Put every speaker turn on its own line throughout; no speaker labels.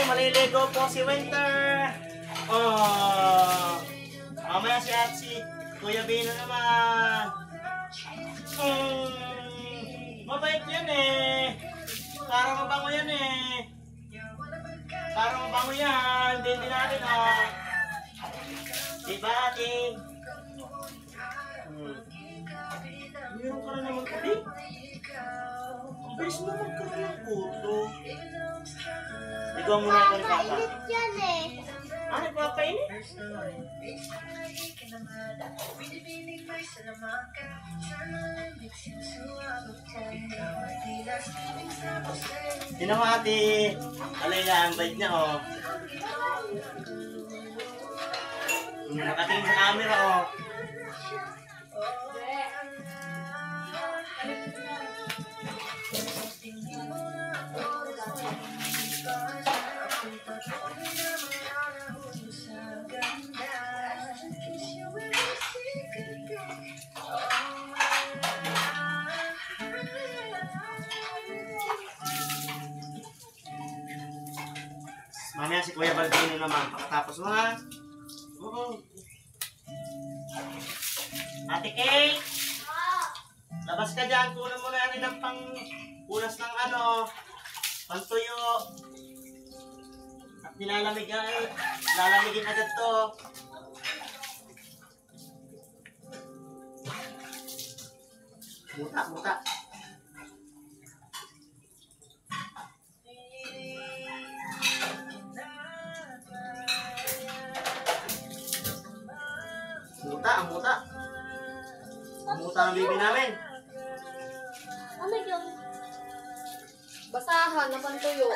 maliligo po si Winter. Oh, mamaya si Atsi. Kuya Bino naman. Mabait yan eh. Para mabango yan eh. Para mabango yan. Hindi natin ah. Diba ating? Meron ka na naman kami? Ang bilis mo magkaroon ng kuto. Ikaw muna ako ni Papa.
Nagpapainit yan eh.
Ah, nagpapainit? Sino mo ate? Alaya, ang bait niya oh. Nakatingin sa camera oh. Mamaya si Kuya Balbino naman. Pagkatapos mo ha. Oo. Ate Kate! Labas ka dyan. Kunan mo na rin ng punas ng ano. Pantuyo. At lalamigin agad to. Muta. Ang muta ng bibi namin.
Ano yung
basahan na pantuyo.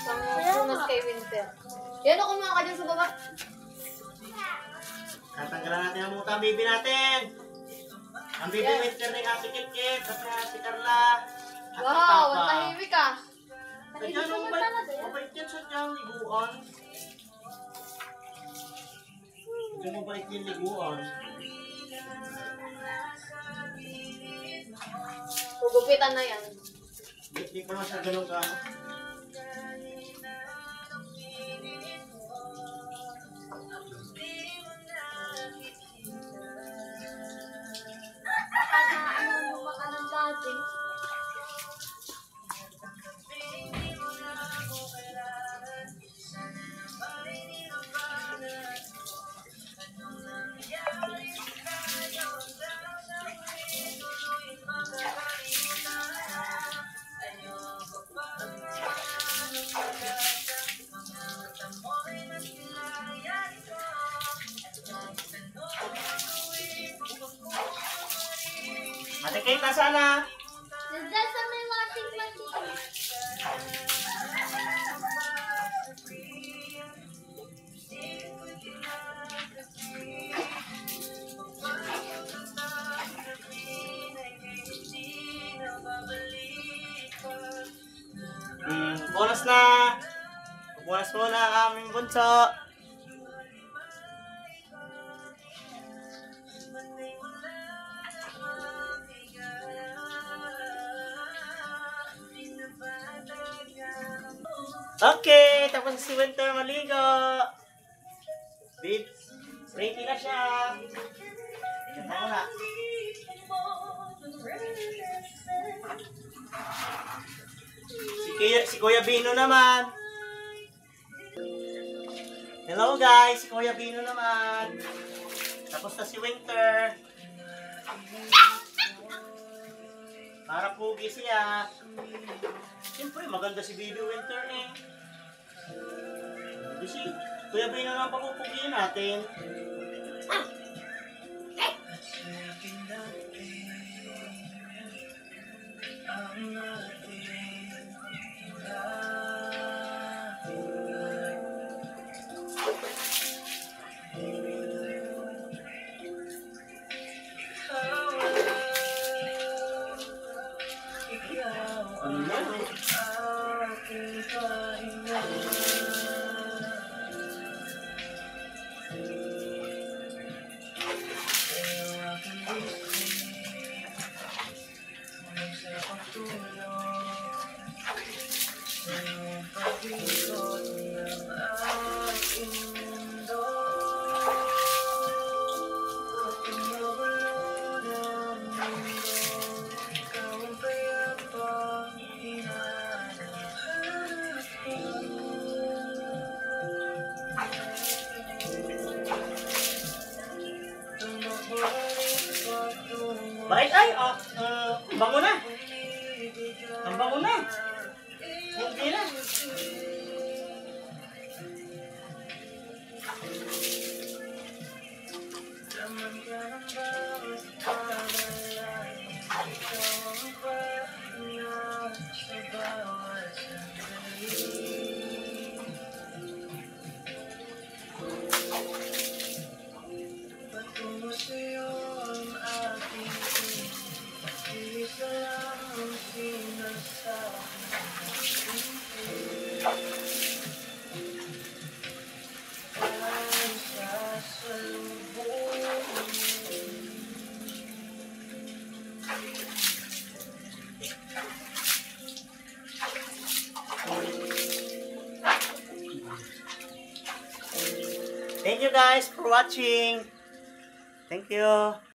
Sa punas kay Winter. Yan o, kumain ka dyan sa baba.
Tatanggalan natin ang muta ang bibi natin. Ang bibi Winter ni Ate Kit at si Carla. At
Wow,
Papa.
ang tahimik ka.
Kaya nung mabait yan sa diyang liguan. Kaya mabait yung liguan.
Ugupitan na yan.
Hindi ko naman siya ganun ka.
ano yung makanan dati?
Ate Kate, nasaan na?
Nandiyan sa may washing machine.
Bonus na! Bonus muna ang aming bunso. Okay, tapos si Winter maligo. Babe, ready na siya. Ito na. Si Kuya Bino naman. Hello guys, si Kuya Bino naman. Tapos na si Winter. Para pugi siya. Siyempre, maganda si Baby Winter eh. Kasi, Kuya Bino naman papupugiin natin. Ano yan? Bait ay, bango na. Ang bango na. Hindi na. Thank you guys for watching. Thank you.